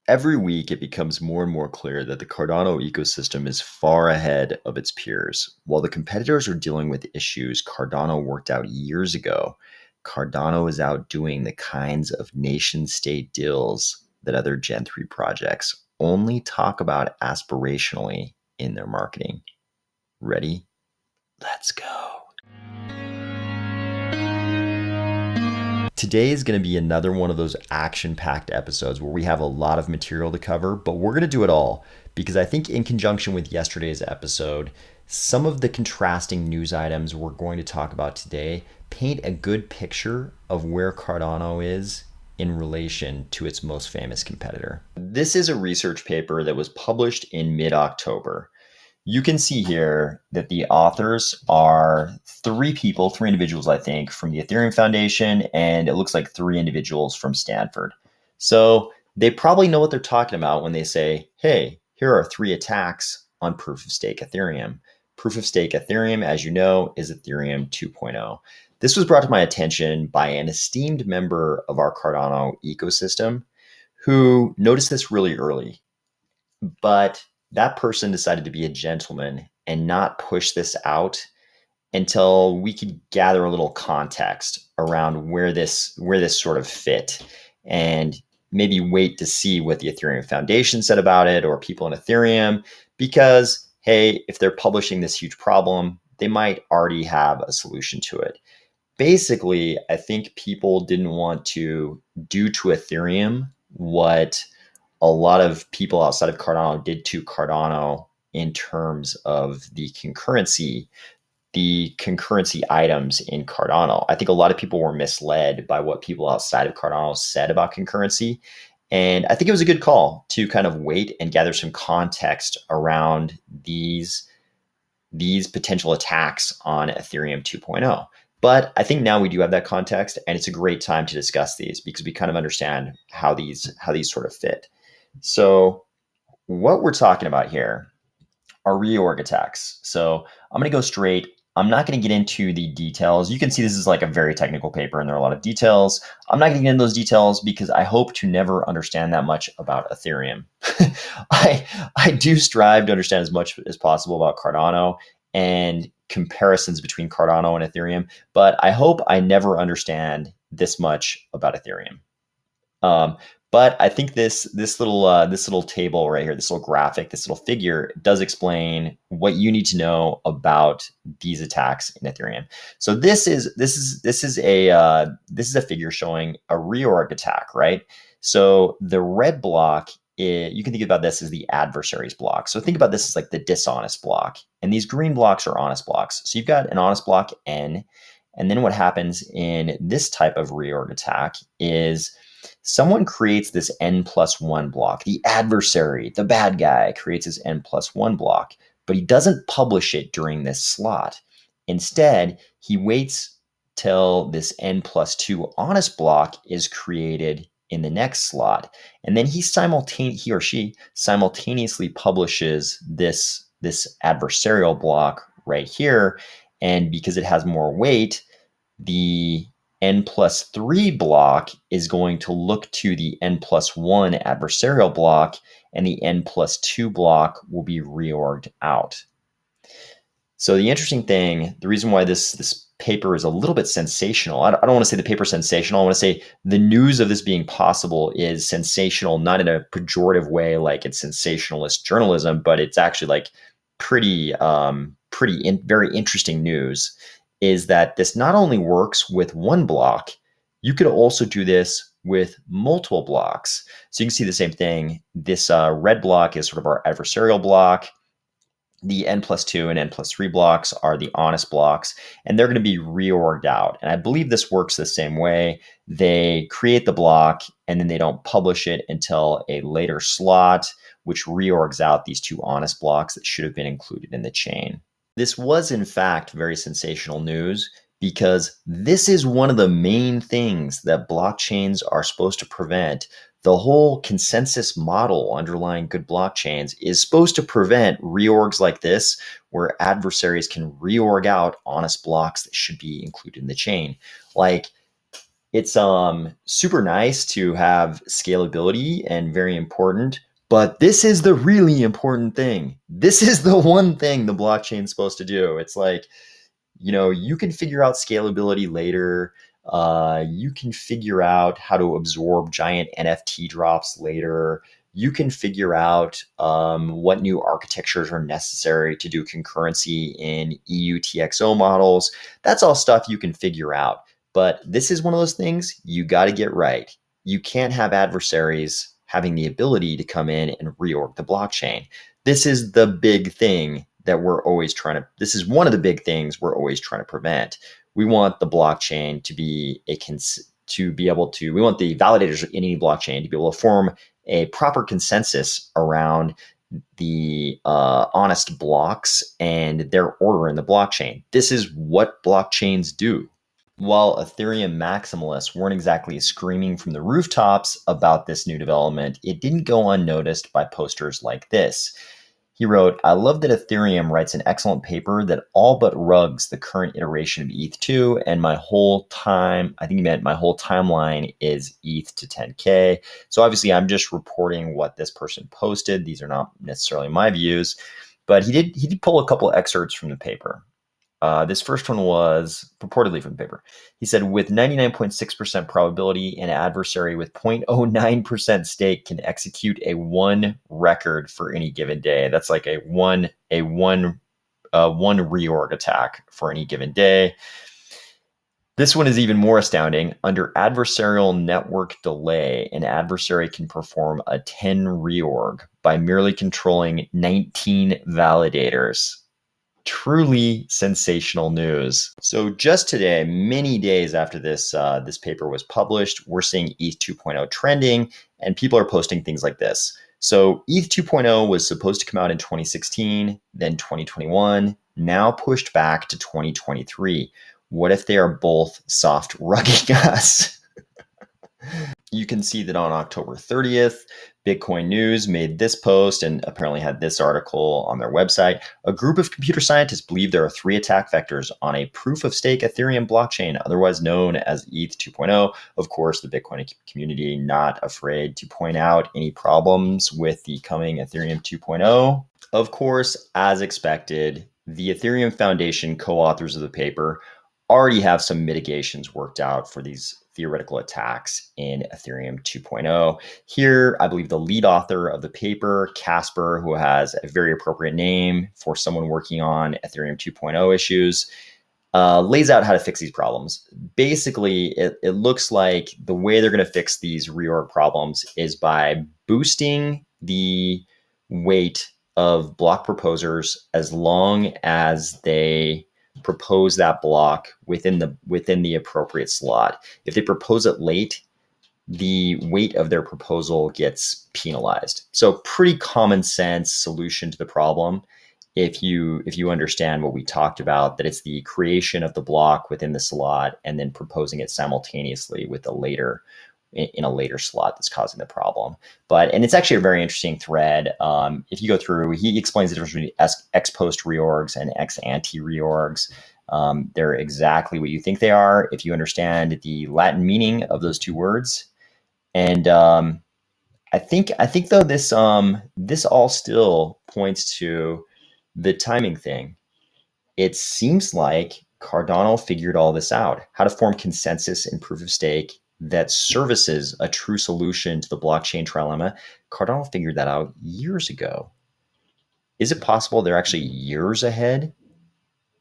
Every week, it becomes more and more clear that the Cardano ecosystem is far ahead of its peers. While the competitors are dealing with issues Cardano worked out years ago, Cardano is outdoing the kinds of nation state deals that other Gen 3 projects only talk about aspirationally in their marketing. Ready? Let's go. Today is going to be another one of those action-packed episodes where we have a lot of material to cover, but we're going to do it all because I think in conjunction with yesterday's episode, some of the contrasting news items we're going to talk about today paint a good picture of where Cardano is in relation to its most famous competitor. This is a research paper that was published in mid-October. You can see here that the authors are three individuals, I think, from the Ethereum Foundation, and it looks like three individuals from Stanford. So they probably know what they're talking about when they say, hey, here are three attacks on proof of stake Ethereum. Proof of stake Ethereum, as you know, is Ethereum 2.0. This was brought to my attention by an esteemed member of our Cardano ecosystem who noticed this really early. But that person decided to be a gentleman and not push this out until we could gather a little context around where this sort of fit, and maybe wait to see what the Ethereum Foundation said about it or people in Ethereum, because hey, if they're publishing this huge problem, they might already have a solution to it. Basically, I think people didn't want to do to Ethereum what a lot of people outside of Cardano did to Cardano in terms of the concurrency items in Cardano. I think a lot of people were misled by what people outside of Cardano said about concurrency. And I think it was a good call to kind of wait and gather some context around these potential attacks on Ethereum 2.0. But I think now we do have that context, and it's a great time to discuss these because we kind of understand how these sort of fit. So what we're talking about here are reorg attacks. So I'm going to go straight. I'm not going to get into the details. You can see this is like a very technical paper and there are a lot of details. I'm not going to get into those details because I hope to never understand that much about Ethereum. I do strive to understand as much as possible about Cardano and comparisons between Cardano and Ethereum, but I hope I never understand this much about Ethereum. But I think this little table right here, this little graphic, this little figure does explain what you need to know about these attacks in Ethereum. So this is a figure showing a reorg attack, right? So the red block, you can think about this as the adversaries block. So think about this as like the dishonest block, and these green blocks are honest blocks. So you've got an honest block N, and then what happens in this type of reorg attack is someone creates this N+1 block. The adversary, the bad guy, creates his N+1 block, but he doesn't publish it during this slot. Instead, he waits till this N+2 honest block is created in the next slot, and then he or she simultaneously publishes this adversarial block right here. And because it has more weight, the N+3 block is going to look to the N+1 adversarial block, and the N+2 block will be reorged out. So the interesting thing, the reason why this paper is a little bit sensational, I don't want to say the paper is sensational, I want to say the news of this being possible is sensational, not in a pejorative way like it's sensationalist journalism, but it's actually like very interesting news, is that this not only works with one block, you could also do this with multiple blocks. So you can see the same thing. This red block is sort of our adversarial block. The N+2 and N+3 blocks are the honest blocks, and they're going to be reorged out. And I believe this works the same way. They create the block, and then they don't publish it until a later slot, which reorgs out these two honest blocks that should have been included in the chain. This was, in fact, very sensational news because this is one of the main things that blockchains are supposed to prevent. The whole consensus model underlying good blockchains is supposed to prevent reorgs like this, where adversaries can reorg out honest blocks that should be included in the chain. Like, It's super nice to have scalability and very important, but this is the really important thing. This is the one thing the blockchain's supposed to do. It's like, you can figure out scalability later. You can figure out how to absorb giant NFT drops later. You can figure out what new architectures are necessary to do concurrency in EUTXO models. That's all stuff you can figure out. But this is one of those things you got to get right. You can't have adversaries having the ability to come in and reorg the blockchain. This is the big thing that we're always trying to, this is one of the big things we're always trying to prevent. We want the blockchain to be we want the validators in any blockchain to be able to form a proper consensus around the honest blocks and their order in the blockchain. This is what blockchains do. While Ethereum maximalists weren't exactly screaming from the rooftops about this new development, it didn't go unnoticed by posters like this. He wrote, "I love that Ethereum writes an excellent paper that all but rugs the current iteration of ETH2, and my whole time," I think he meant my whole timeline is ETH to 10K. So obviously I'm just reporting what this person posted. These are not necessarily my views, but he did pull a couple excerpts from the paper. This first one was purportedly from the paper. He said, with 99.6% probability, an adversary with 0.09% stake can execute a one record for any given day. That's like a one reorg attack for any given day. This one is even more astounding. Under adversarial network delay, an adversary can perform a 10 reorg by merely controlling 19 validators. Truly sensational news. So just today, many days after this paper was published, we're seeing ETH 2.0 trending, and people are posting things like this. So ETH 2.0 was supposed to come out in 2016, then 2021, now pushed back to 2023. What if they are both soft rugging us? You can see that on October 30th, Bitcoin News made this post and apparently had this article on their website. A group of computer scientists believe there are 3 attack vectors on a proof-of-stake Ethereum blockchain, otherwise known as ETH 2.0. Of course, the Bitcoin community not afraid to point out any problems with the coming Ethereum 2.0. Of course, as expected, the Ethereum Foundation co-authors of the paper already have some mitigations worked out for these theoretical attacks in Ethereum 2.0. Here, I believe the lead author of the paper, Casper, who has a very appropriate name for someone working on Ethereum 2.0 issues, lays out how to fix these problems. Basically, it looks like the way they're going to fix these reorg problems is by boosting the weight of block proposers as long as they propose that block within the appropriate slot. If they propose it late, the weight of their proposal gets penalized. So pretty common sense solution to the problem. If you understand what we talked about, that it's the creation of the block within the slot and then proposing it simultaneously with in a later slot that's causing the problem. And it's actually a very interesting thread. If you go through, he explains the difference between ex post reorgs and ex ante reorgs. They're exactly what you think they are if you understand the Latin meaning of those two words. And I think though this all still points to the timing thing. It seems like Cardano figured all this out, how to form consensus in proof of stake that services a true solution to the blockchain trilemma. Cardano figured that out years ago. Is it possible they're actually years ahead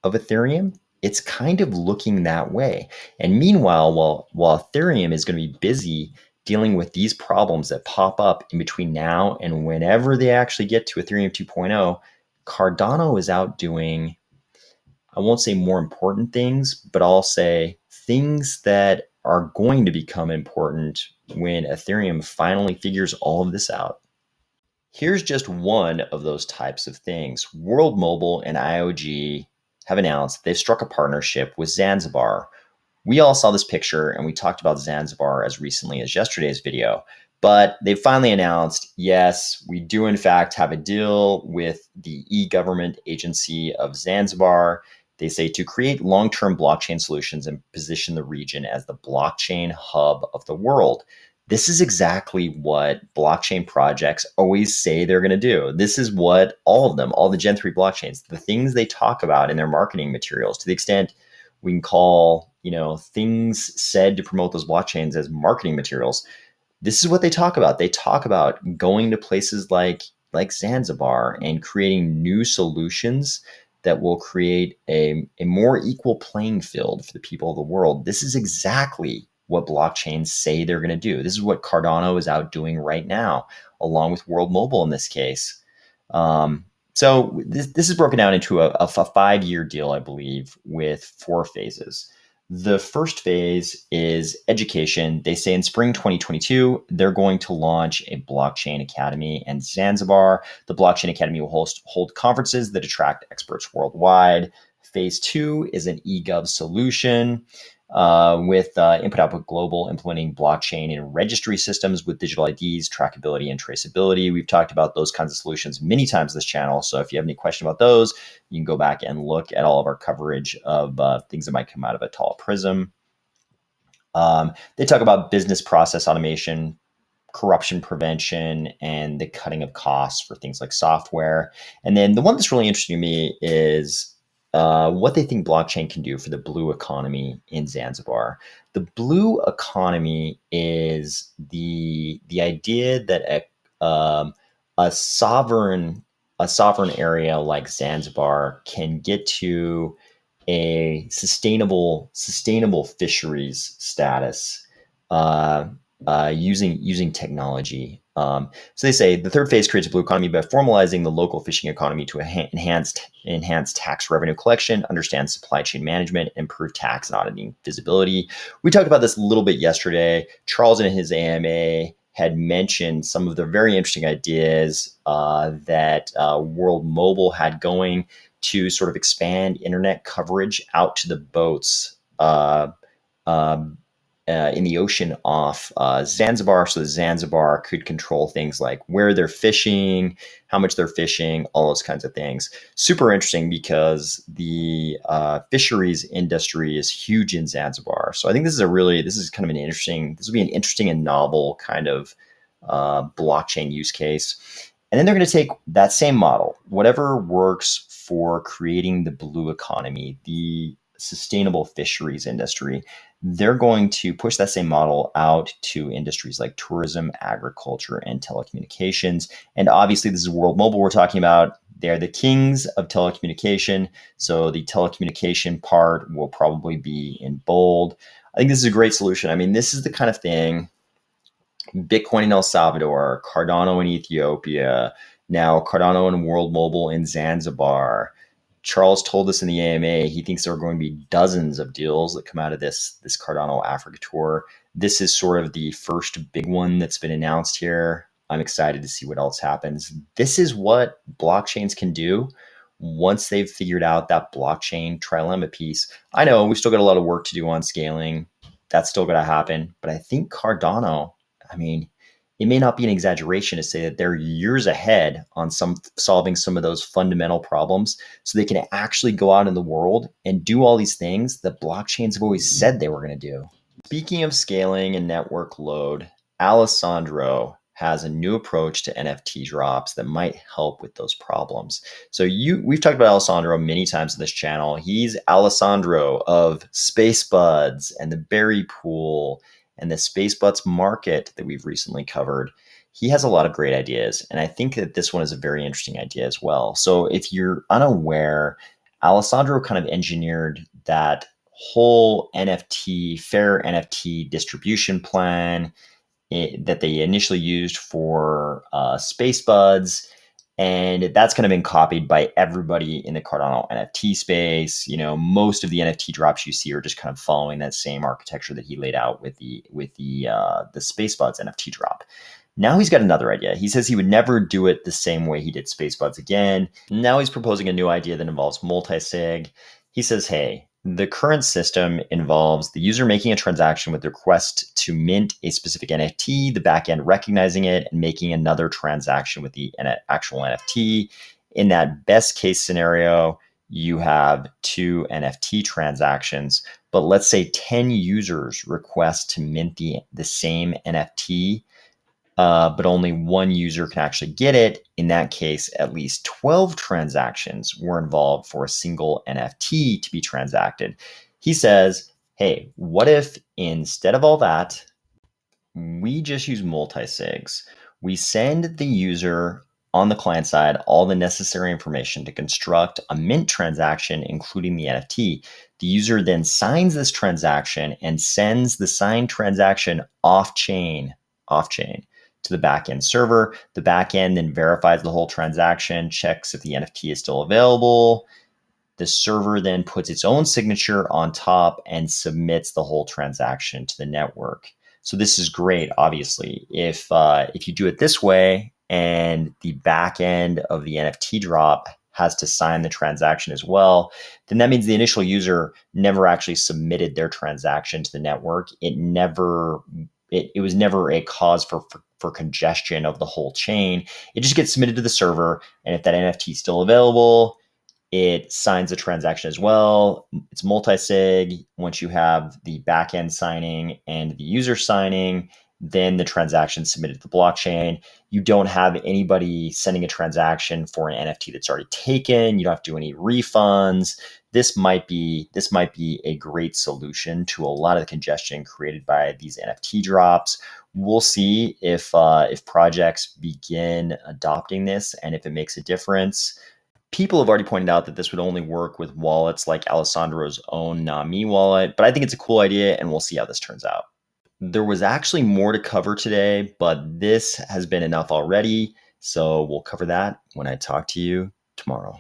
of Ethereum? It's kind of looking that way. And meanwhile, while Ethereum is going to be busy dealing with these problems that pop up in between now and whenever they actually get to Ethereum 2.0, Cardano is out doing, I won't say more important things, but I'll say things that are going to become important when Ethereum finally figures all of this out. Here's just one of those types of things. WorldMobile and IOG have announced they've struck a partnership with Zanzibar. We all saw this picture and we talked about Zanzibar as recently as yesterday's video, but they finally announced, yes, we do in fact have a deal with the e-government agency of Zanzibar. They say to create long-term blockchain solutions and position the region as the blockchain hub of the world. This is exactly what blockchain projects always say they're going to do. This is what all of them, all the Gen 3 blockchains, the things they talk about in their marketing materials, to the extent we can call, things said to promote those blockchains as marketing materials. This is what they talk about. They talk about going to places like Zanzibar and creating new solutions that will create a more equal playing field for the people of the world. This is exactly what blockchains say they're going to do. This is what Cardano is out doing right now, along with WorldMobile in this case. So this is broken down into a 5-year deal, I believe, with 4 phases. The first phase is education. They say in spring 2022, they're going to launch a blockchain academy in Zanzibar. The blockchain academy will hold conferences that attract experts worldwide. Phase 2 is an eGov solution with Input-Output Global implementing blockchain and registry systems with digital IDs, trackability, and traceability. We've talked about those kinds of solutions many times on this channel. So if you have any question about those, you can go back and look at all of our coverage of things that might come out of a tall prism. They talk about business process automation, corruption prevention, and the cutting of costs for things like software. And then the one that's really interesting to me is what they think blockchain can do for the blue economy in Zanzibar. The blue economy is the idea that a sovereign area like Zanzibar can get to a sustainable fisheries status using technology. So they say the third phase creates a blue economy by formalizing the local fishing economy to enhance tax revenue collection, understand supply chain management, improve tax and auditing visibility. We talked about this a little bit yesterday. Charles in his AMA had mentioned some of the very interesting ideas that WorldMobile had going to sort of expand internet coverage out to the boats in the ocean off Zanzibar, so the Zanzibar could control things like where they're fishing, how much they're fishing, all those kinds of things. Super interesting because the fisheries industry is huge in Zanzibar. So I think this is kind of this will be an interesting and novel kind of blockchain use case. And then they're going to take that same model, whatever works for creating the blue economy, the sustainable fisheries industry. They're going to push that same model out to industries like tourism, agriculture, and telecommunications. And obviously, this is WorldMobile we're talking about. They're the kings of telecommunication. So the telecommunication part will probably be in bold. I think this is a great solution. I mean, this is the kind of thing Bitcoin in El Salvador, Cardano in Ethiopia, now Cardano and WorldMobile in Zanzibar. Charles told us in the AMA he thinks there are going to be dozens of deals that come out of this Cardano Africa tour. This is sort of the first big one that's been announced here. I'm excited to see what else happens. This is what blockchains can do once they've figured out that blockchain trilemma piece. I know we've still got a lot of work to do on scaling. That's still going to happen. But I think Cardano, I mean, it may not be an exaggeration to say that they're years ahead on solving some of those fundamental problems so they can actually go out in the world and do all these things that blockchains have always said they were going to do. Speaking of scaling and network load, Alessandro has a new approach to NFT drops that might help with those problems. So we've talked about Alessandro many times on this channel. He's Alessandro of Space Buds and the Berry Pool and the Space Buds market that we've recently covered. He has a lot of great ideas, and I think that this one is a very interesting idea as well. So if you're unaware, Alessandro kind of engineered that whole fair NFT distribution plan that they initially used for Space Buds. And that's kind of been copied by everybody in the Cardano NFT space. Most of the NFT drops you see are just kind of following that same architecture that he laid out with the Space Buds NFT drop. Now he's got another idea. He says he would never do it the same way he did Space Buds again. Now he's proposing a new idea that involves multi-sig. He says, hey, the current system involves the user making a transaction with the request to mint a specific NFT, the backend recognizing it, and making another transaction with the actual NFT. In that best case scenario, you have 2 NFT transactions, but let's say 10 users request to mint the same NFT, but only one user can actually get it. In that case, at least 12 transactions were involved for a single NFT to be transacted. He says, hey, what if instead of all that, we just use multi-sigs? We send the user on the client side all the necessary information to construct a mint transaction, including the NFT. The user then signs this transaction and sends the signed transaction off-chain to the backend server. The backend then verifies the whole transaction, checks if the NFT is still available. The server then puts its own signature on top and submits the whole transaction to the network. So this is great, obviously. If you do it this way and the back end of the NFT drop has to sign the transaction as well, then that means the initial user never actually submitted their transaction to the network. It was never a cause for congestion of the whole chain. It just gets submitted to the server, and if that NFT is still available, it signs the transaction as well. It's multi-sig. Once you have the backend signing and the user signing, then the transaction submitted to the blockchain. You don't have anybody sending a transaction for an NFT that's already taken. You don't have to do any refunds. This might be a great solution to a lot of the congestion created by these NFT drops. We'll see if projects begin adopting this and if it makes a difference. People have already pointed out that this would only work with wallets like Alessandro's own Nami wallet, but I think it's a cool idea and we'll see how this turns out. There was actually more to cover today, but this has been enough already. So we'll cover that when I talk to you tomorrow.